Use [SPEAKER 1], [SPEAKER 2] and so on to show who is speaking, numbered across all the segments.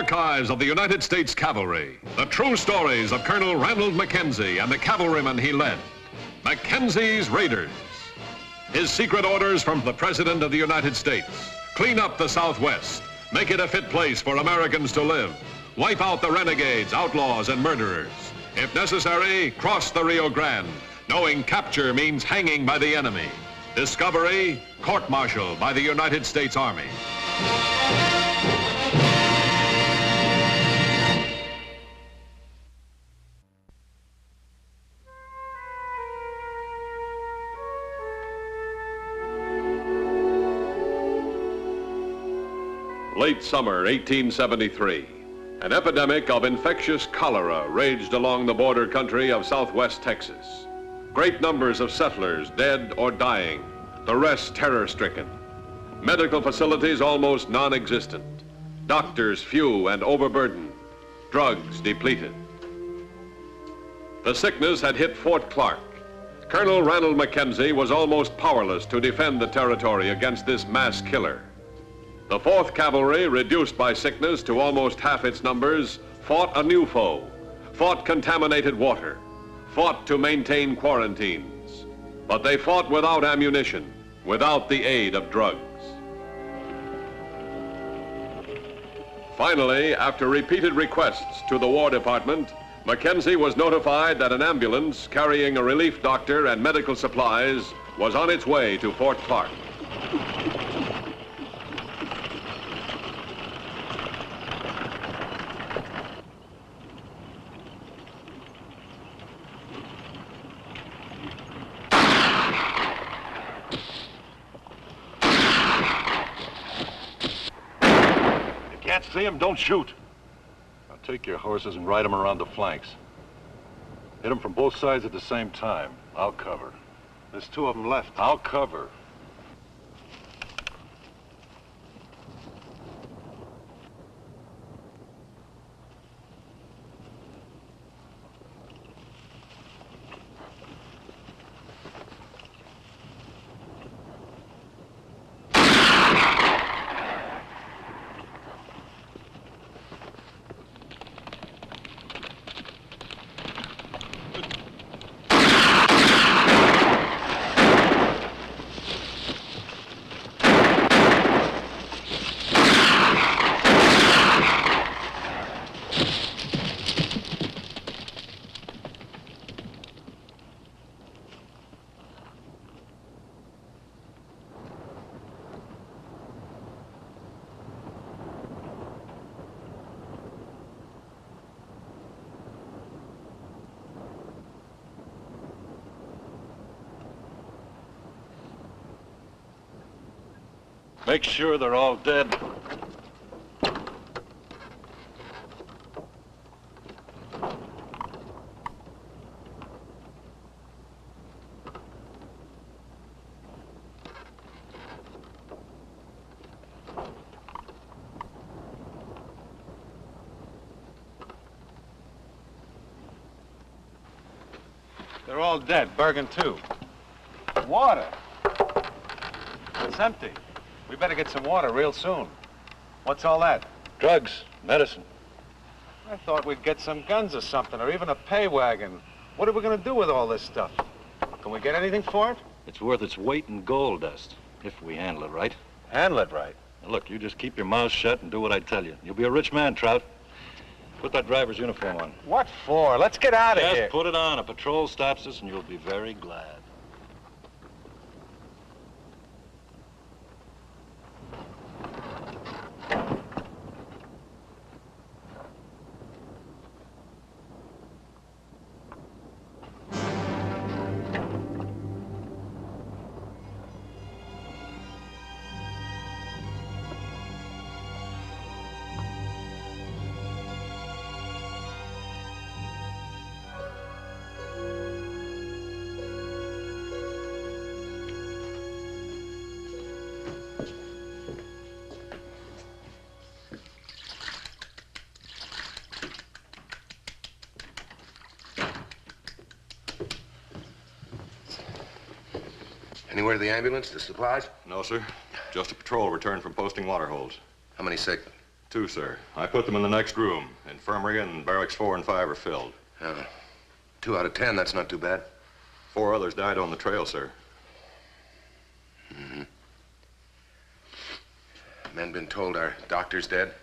[SPEAKER 1] archives of the United States Cavalry, the true stories of Colonel Ranald Mackenzie and the cavalrymen he led. Mackenzie's Raiders. His secret orders from the President of the United States. Clean up the Southwest. Make it a fit place for Americans to live. Wipe out the renegades, outlaws, and murderers. If necessary, cross the Rio Grande, knowing capture means hanging by the enemy. Discovery, court-martial by the United States Army. Late summer 1873, an epidemic of infectious cholera raged along the border country of southwest Texas. Great numbers of settlers dead or dying, the rest terror-stricken. Medical facilities almost non-existent. Doctors few and overburdened. Drugs depleted. The sickness had hit Fort Clark. Colonel Ranald Mackenzie was almost powerless to defend the territory against this mass killer. The 4th Cavalry, reduced by sickness to almost half its numbers, fought a new foe, fought contaminated water, fought to maintain quarantines. But they fought without ammunition, without the aid of drugs. Finally, after repeated requests to the War Department, Mackenzie was notified that an ambulance carrying a relief doctor and medical supplies was on its way to Fort Clark.
[SPEAKER 2] Can't see him, don't shoot. Now take your horses and ride them around the flanks. Hit them from both sides at the same time. I'll cover.
[SPEAKER 3] There's 2 of them left.
[SPEAKER 2] I'll cover. Make sure they're all dead.
[SPEAKER 3] They're all dead. Bergen, too. Water. It's empty. We better get some water real soon. What's all that?
[SPEAKER 2] Drugs, medicine.
[SPEAKER 3] I thought we'd get some guns or something, or even a pay wagon. What are we going to do with all this stuff? Can we get anything for it?
[SPEAKER 2] It's worth its weight in gold dust, if we handle it right.
[SPEAKER 3] Handle it right.
[SPEAKER 2] Now look, you just keep your mouth shut and do what I tell you. You'll be a rich man, Trout. Put that driver's uniform on.
[SPEAKER 3] What for? Let's get out of here.
[SPEAKER 2] Just put it on. A patrol stops us and you'll be very glad.
[SPEAKER 4] Anywhere to the ambulance, the supplies?
[SPEAKER 5] No, sir. Just a patrol returned from posting water holes.
[SPEAKER 4] How many sick?
[SPEAKER 2] 2, sir. I put them in the next room. Infirmary and barracks 4 and 5 are filled.
[SPEAKER 4] 2 out of 10, that's not too bad.
[SPEAKER 2] 4 others died on the trail, sir.
[SPEAKER 4] Mm-hmm. Men been told our doctor's dead?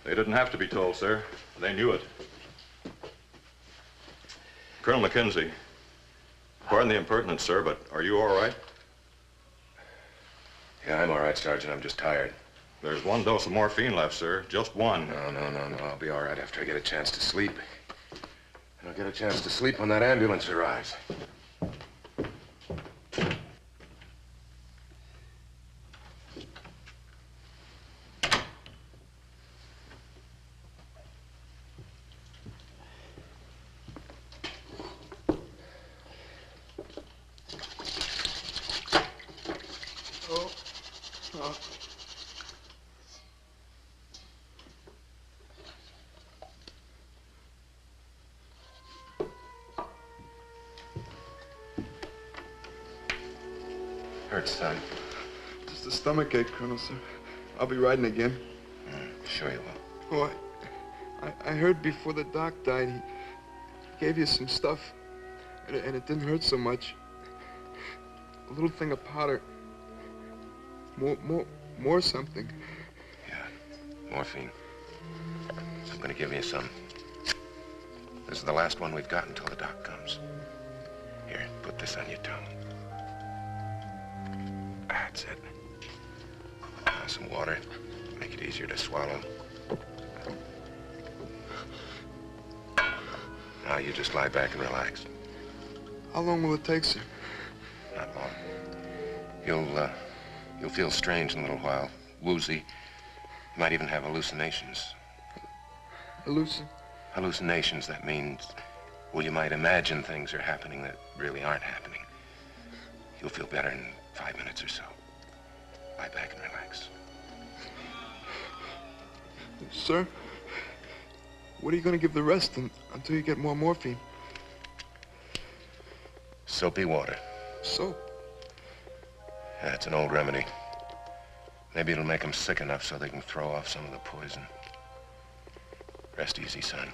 [SPEAKER 2] They didn't have to be told, sir. They knew it. Colonel Mackenzie, pardon the impertinence, sir, but are you all right?
[SPEAKER 4] Yeah, I'm all right, Sergeant. I'm just tired.
[SPEAKER 2] There's 1 dose of morphine left, sir. Just 1.
[SPEAKER 4] No. I'll be all right after I get a chance to sleep. I'll get a chance to sleep when that ambulance arrives. Hurts, son.
[SPEAKER 5] Just a stomach ache, Colonel, sir. I'll be riding again.
[SPEAKER 4] Sure you will.
[SPEAKER 5] Oh, I heard before the doc died, he gave you some stuff, and it didn't hurt so much. A little thing of powder. More something.
[SPEAKER 4] Yeah, morphine. I'm gonna give you some. This is the last one we've got until the doc comes. Here, put this on your tongue. That's it. Now some water. Make it easier to swallow. Now you just lie back and relax.
[SPEAKER 5] How long will it take, sir?
[SPEAKER 4] Not long. You'll feel strange in a little while. Woozy. You might even have hallucinations. Hallucinations, that means, well, you might imagine things are happening that really aren't happening. You'll feel better in 5 minutes or so. Lie back and relax.
[SPEAKER 5] Sir, what are you going to give the rest until you get more morphine?
[SPEAKER 4] Soapy water.
[SPEAKER 5] Soap?
[SPEAKER 4] Yeah, it's an old remedy. Maybe it'll make them sick enough so they can throw off some of the poison. Rest easy, son.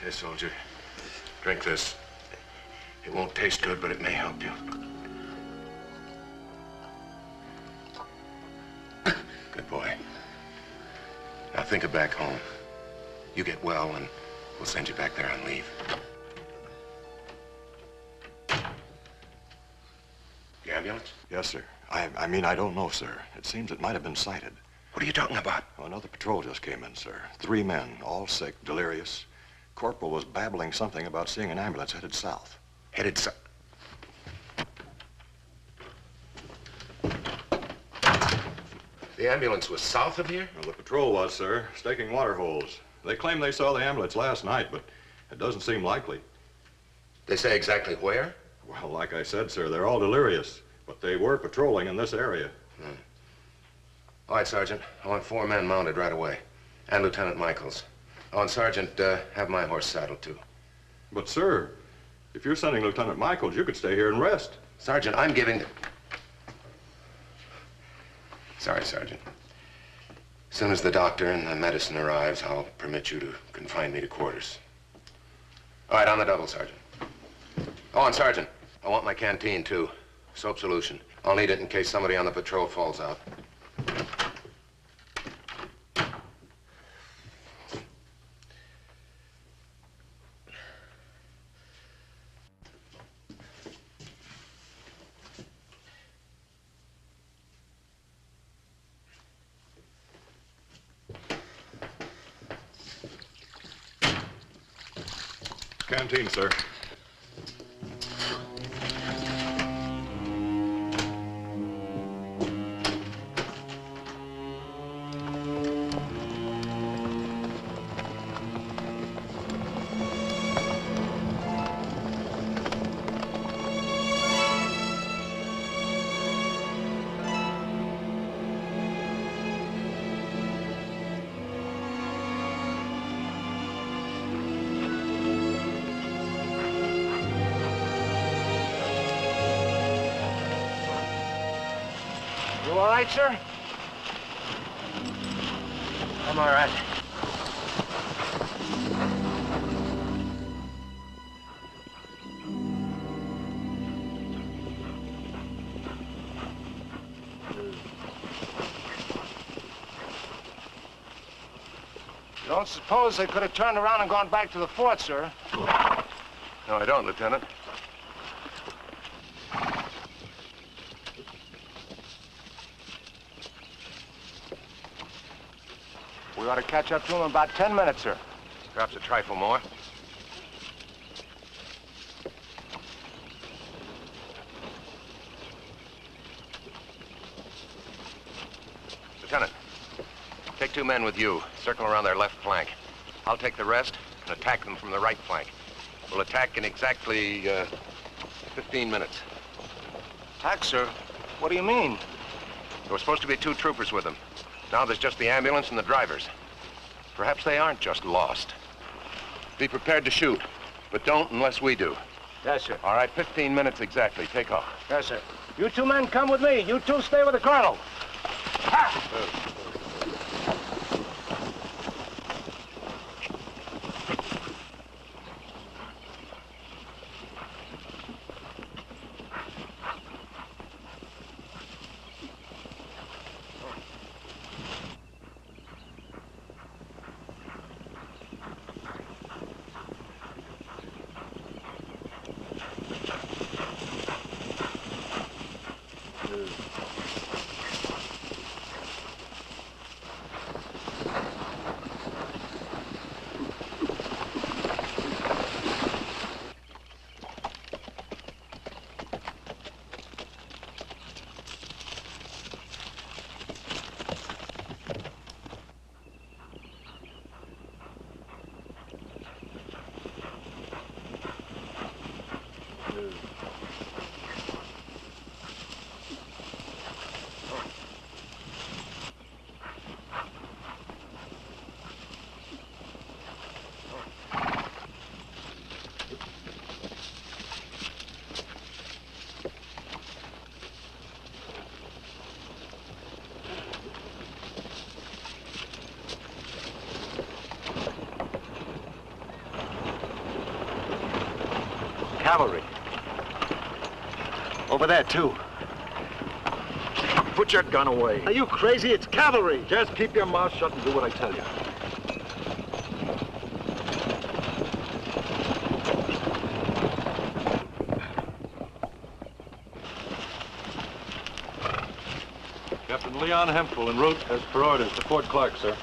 [SPEAKER 4] Here, soldier. Drink this. It won't taste good, but it may help you. Good boy. Now think of back home. You get well, and we'll send you back there on leave. The ambulance?
[SPEAKER 2] Yes, sir. I mean, I don't know, sir. It seems it might have been sighted.
[SPEAKER 4] What are you talking about?
[SPEAKER 2] Oh, another patrol just came in, sir. 3 men, all sick, delirious. Corporal was babbling something about seeing an ambulance headed south.
[SPEAKER 4] Headed south? The ambulance was south of here?
[SPEAKER 2] Well, the patrol was, sir, staking water holes. They claim they saw the ambulance last night, but it doesn't seem likely.
[SPEAKER 4] They say exactly where?
[SPEAKER 2] Well, like I said, sir, they're all delirious, but they were patrolling in this area.
[SPEAKER 4] All right, Sergeant. I want 4 men mounted right away. And Lieutenant Michaels. Oh, and Sergeant, have my horse saddled, too.
[SPEAKER 2] But, sir, if you're sending Lieutenant Michaels, you could stay here and rest.
[SPEAKER 4] Sergeant, I'm giving... Sorry, Sergeant. As soon as the doctor and the medicine arrives, I'll permit you to confine me to quarters. All right, on the double, Sergeant. Oh, and Sergeant, I want my canteen, too. Soap solution. I'll need it in case somebody on the patrol falls out.
[SPEAKER 2] Canteen, sir.
[SPEAKER 6] You all right, sir? I'm all right. You don't suppose they could have turned around and gone back to the fort, sir?
[SPEAKER 4] No, I don't, Lieutenant.
[SPEAKER 6] We ought to catch up to them in about 10 minutes, sir.
[SPEAKER 4] Perhaps a trifle more. Lieutenant, take 2 men with you. Circle around their left flank. I'll take the rest and attack them from the right flank. We'll attack in exactly 15 minutes.
[SPEAKER 6] Attack, sir? What do you mean?
[SPEAKER 4] There were supposed to be 2 troopers with them. Now there's just the ambulance and the drivers. Perhaps they aren't just lost. Be prepared to shoot, but don't unless we do.
[SPEAKER 6] Yes, sir.
[SPEAKER 4] All right, 15 minutes exactly. Take off.
[SPEAKER 6] Yes, sir. You 2 men come with me. You 2 stay with the colonel. Ha!
[SPEAKER 3] Cavalry. Over there, too.
[SPEAKER 2] Put your gun away.
[SPEAKER 3] Are you crazy? It's cavalry.
[SPEAKER 2] Just keep your mouth shut and do what I tell you. Captain Leon Hempel en route as per orders to Fort Clark, sir.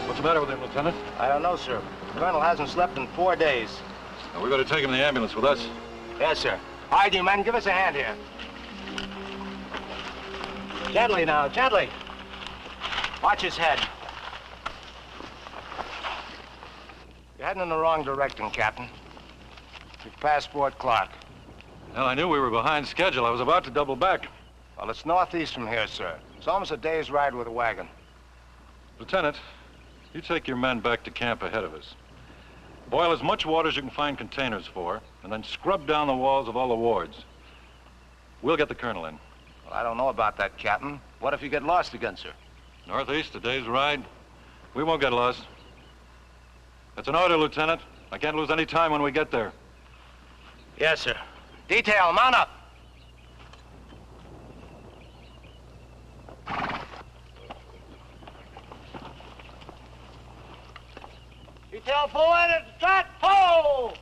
[SPEAKER 2] What's the matter with him, Lieutenant?
[SPEAKER 6] I don't know, sir. The colonel hasn't slept in 4 days.
[SPEAKER 2] Now, we better take him in the ambulance with us.
[SPEAKER 6] Yes, sir. All right, you men, give us a hand here. Gently now, gently. Watch his head. You're heading in the wrong direction, Captain. You've passed Fort Clark.
[SPEAKER 2] Well, I knew we were behind schedule. I was about to double back.
[SPEAKER 6] Well, it's northeast from here, sir. It's almost a day's ride with a wagon.
[SPEAKER 2] Lieutenant, you take your men back to camp ahead of us. Boil as much water as you can find containers for, and then scrub down the walls of all the wards. We'll get the colonel in.
[SPEAKER 6] Well, I don't know about that, Captain. What if you get lost again, sir?
[SPEAKER 2] Northeast, a day's ride. We won't get lost. That's an order, Lieutenant. I can't lose any time when we get there.
[SPEAKER 6] Yes, sir. Detail, mount up. Detail forward and start pull!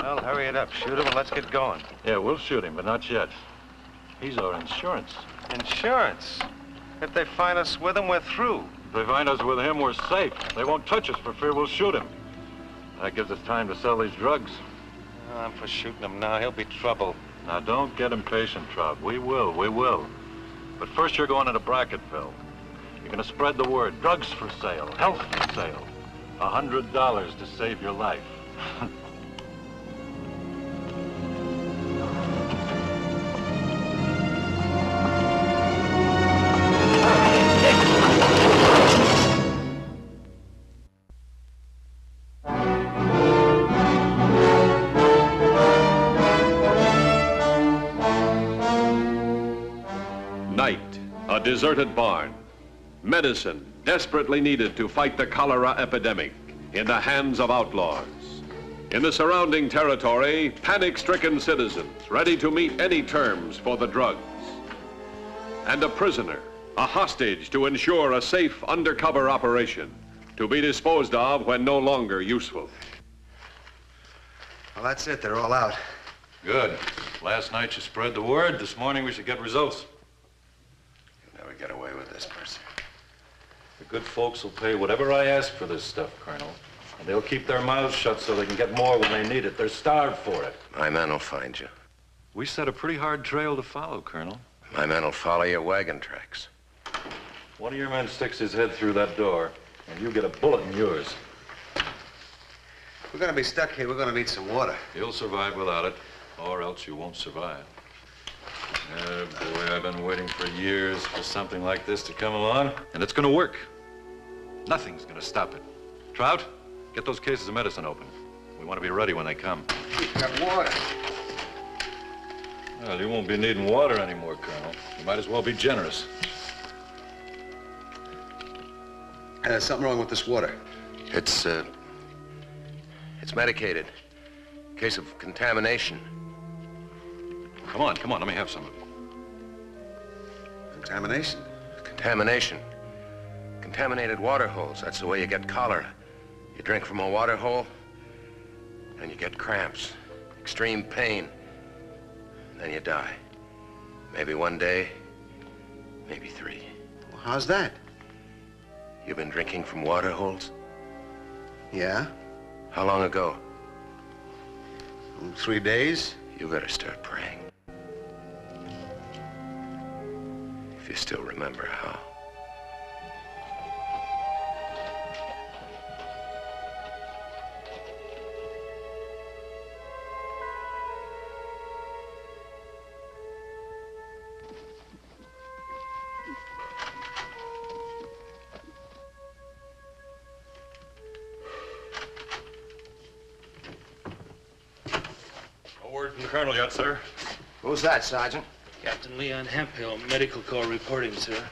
[SPEAKER 3] Well, hurry it up. Shoot him and let's get going.
[SPEAKER 2] Yeah, we'll shoot him, but not yet. He's our insurance.
[SPEAKER 3] Insurance? If they find us with him, we're through.
[SPEAKER 2] If they find us with him, we're safe. They won't touch us for fear we'll shoot him. That gives us time to sell these drugs.
[SPEAKER 3] I'm for shooting him now. He'll be trouble.
[SPEAKER 2] Now, don't get impatient, Trout. We will. But first, you're going into Bracketville. You're going to spread the word. Drugs for sale. Health for sale. $100 to save your life.
[SPEAKER 1] Night, a deserted barn. Medicine desperately needed to fight the cholera epidemic in the hands of outlaws. In the surrounding territory, panic-stricken citizens ready to meet any terms for the drugs. And a prisoner, a hostage to ensure a safe undercover operation, to be disposed of when no longer useful.
[SPEAKER 4] Well, that's it. They're all out.
[SPEAKER 2] Good. Last night you spread the word. This morning we should get results.
[SPEAKER 4] You'll never get away with this, Mercer.
[SPEAKER 2] The good folks will pay whatever I ask for this stuff, Colonel. And they'll keep their mouths shut so they can get more when they need it. They're starved for it.
[SPEAKER 4] My men will find you.
[SPEAKER 2] We set a pretty hard trail to follow, Colonel.
[SPEAKER 4] My men will follow your wagon tracks.
[SPEAKER 2] One of your men sticks his head through that door, and you get a bullet in yours.
[SPEAKER 4] We're gonna be stuck here. We're gonna need some water.
[SPEAKER 2] You'll survive without it, or else you won't survive. Boy, I've been waiting for years for something like this to come along, and it's gonna work. Nothing's gonna stop it. Trout, get those cases of medicine open. We want to be ready when they come.
[SPEAKER 4] We've got water.
[SPEAKER 2] Well, you won't be needing water anymore, Colonel. You might as well be generous.
[SPEAKER 4] There's something wrong with this water. It's medicated. Case of contamination.
[SPEAKER 2] Come on, let me have some.
[SPEAKER 4] Contamination? Contamination. Contaminated water holes. That's the way you get cholera. You drink from a water hole, and you get cramps, extreme pain, and then you die. Maybe one day, maybe 3.
[SPEAKER 7] Well, how's that?
[SPEAKER 4] You've been drinking from water holes?
[SPEAKER 7] Yeah?
[SPEAKER 4] How long ago?
[SPEAKER 7] 3 days.
[SPEAKER 4] You better start praying. If you still remember how.
[SPEAKER 2] No word from the Colonel yet, sir.
[SPEAKER 7] Who's that, Sergeant?
[SPEAKER 8] Captain Leon Hemphill, Medical Corps reporting, sir.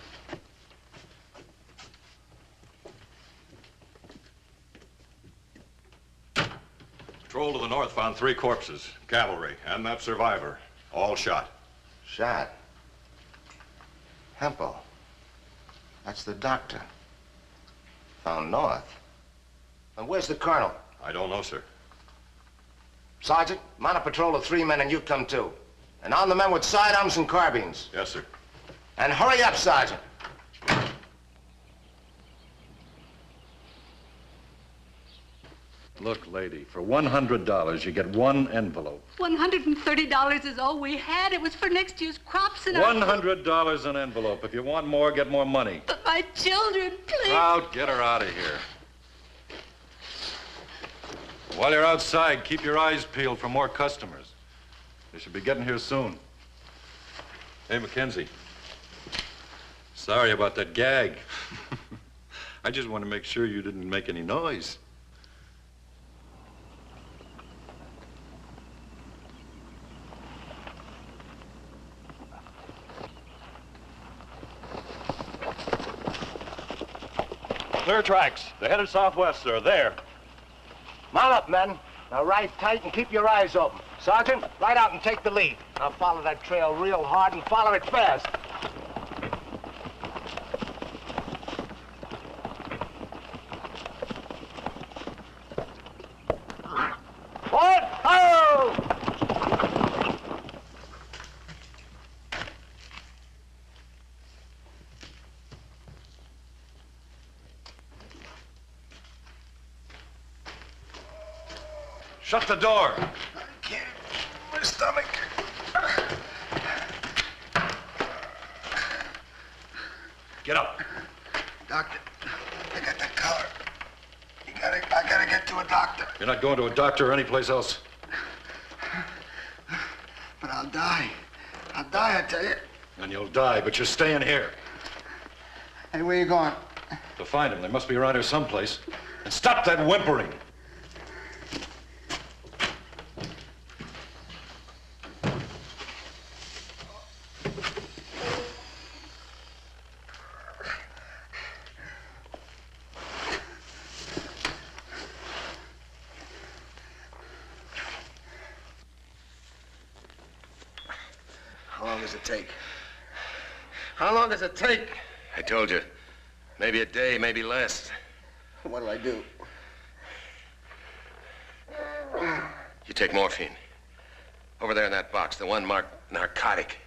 [SPEAKER 2] Patrol to the north found 3 corpses, cavalry, and that survivor, all shot.
[SPEAKER 7] Shot. Hempel. That's the doctor. Found north. And where's the colonel?
[SPEAKER 2] I don't know, sir.
[SPEAKER 7] Sergeant, mount a patrol of 3 men and you come too. And on the men with sidearms and carbines.
[SPEAKER 2] Yes, sir.
[SPEAKER 7] And hurry up, Sergeant.
[SPEAKER 2] Look, lady, for $100, you get 1 envelope.
[SPEAKER 9] $130 is all we had. It was for next year's crops and
[SPEAKER 2] $100 an envelope. If you want more, get more money.
[SPEAKER 9] But my children, please.
[SPEAKER 2] Out, get her out of here. While you're outside, keep your eyes peeled for more customers. They should be getting here soon. Hey, Mackenzie. Sorry about that gag. I just want to make sure you didn't make any noise. Clear tracks. They're headed southwest, sir. There.
[SPEAKER 7] Mount up, men. Now ride tight and keep your eyes open. Sergeant, ride out and take the lead. Now follow that trail real hard and follow it fast. Forward! Ho!
[SPEAKER 2] Shut the door.
[SPEAKER 7] I can't. My stomach.
[SPEAKER 2] Get up.
[SPEAKER 7] Doctor, I got the collar. You gotta
[SPEAKER 10] gotta get to a doctor.
[SPEAKER 2] You're not going to a doctor or anyplace else.
[SPEAKER 10] But I'll die. I'll die, I tell you.
[SPEAKER 2] And you'll die, but you're staying here.
[SPEAKER 10] Hey, where you going?
[SPEAKER 2] To find him. They must be around here someplace. And stop that whimpering.
[SPEAKER 10] How long does it take? How long does it take?
[SPEAKER 4] I told you. Maybe a day, maybe less.
[SPEAKER 10] What do I do?
[SPEAKER 4] You take morphine. Over there in that box, the one marked narcotic.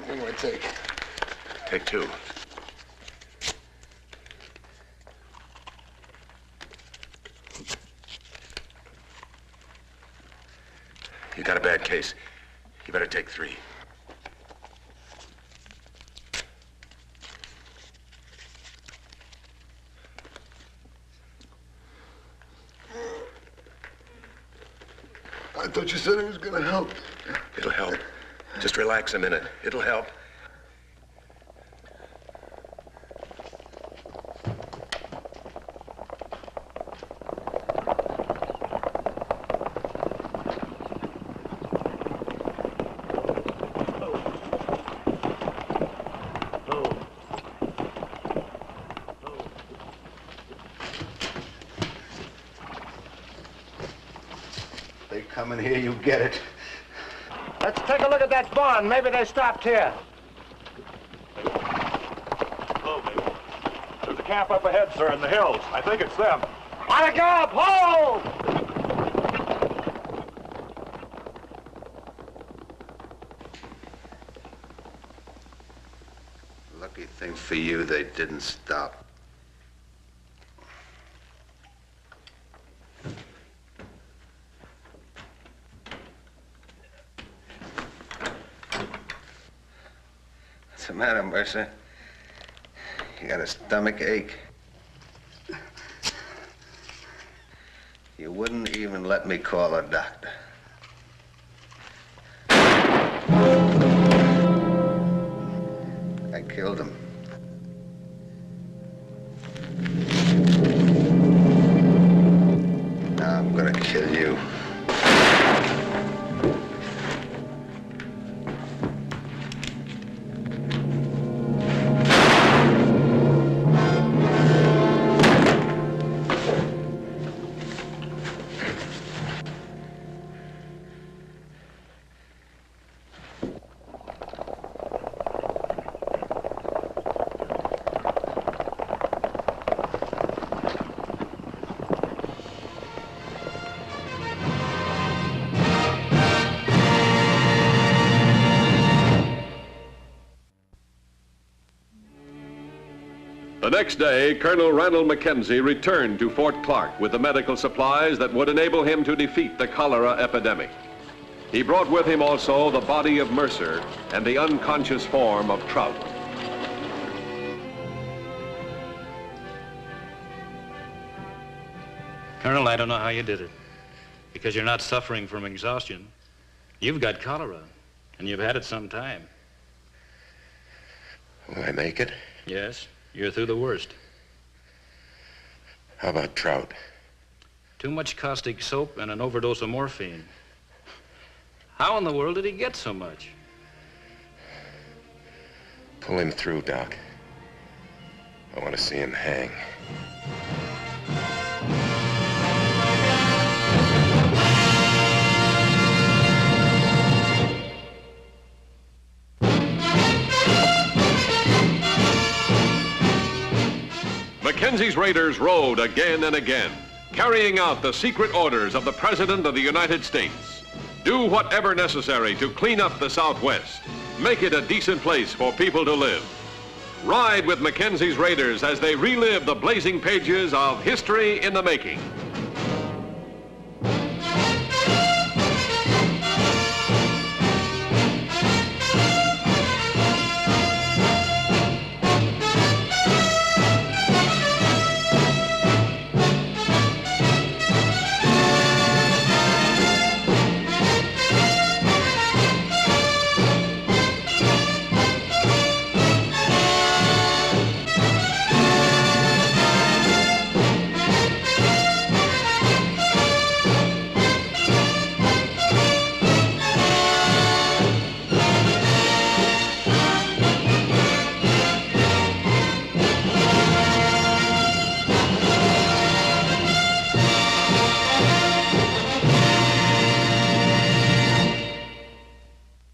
[SPEAKER 10] What do I take?
[SPEAKER 4] Take 2. You got a bad case. You better take 3.
[SPEAKER 10] I thought you said it was gonna help.
[SPEAKER 4] It'll help. Just relax a minute. It'll help.
[SPEAKER 10] They come in here, you get it.
[SPEAKER 7] Let's take a look at that barn. Maybe they stopped here.
[SPEAKER 2] There's a camp up ahead, sir, in the hills. I think it's them.
[SPEAKER 7] On a gallop, hold!
[SPEAKER 10] Lucky thing for you, they didn't stop. What's the matter, Mercer? You got a stomach ache? You wouldn't even let me call a doctor. I killed him. Now I'm gonna kill you.
[SPEAKER 1] The next day, Colonel Randall Mackenzie returned to Fort Clark with the medical supplies that would enable him to defeat the cholera epidemic. He brought with him also the body of Mercer and the unconscious form of Trout.
[SPEAKER 8] Colonel, I don't know how you did it. Because you're not suffering from exhaustion. You've got cholera, and you've had it some time.
[SPEAKER 4] Will I make it?
[SPEAKER 8] Yes, you're through the worst.
[SPEAKER 4] How about Trout?
[SPEAKER 8] Too much caustic soap and an overdose of morphine. How in the world did he get so much?
[SPEAKER 4] Pull him through, Doc. I want to see him hang.
[SPEAKER 1] Mackenzie's raiders rode again and again, carrying out the secret orders of the President of the United States. Do whatever necessary to clean up the Southwest, make it a decent place for people to live. Ride with Mackenzie's raiders as they relive the blazing pages of history in the making.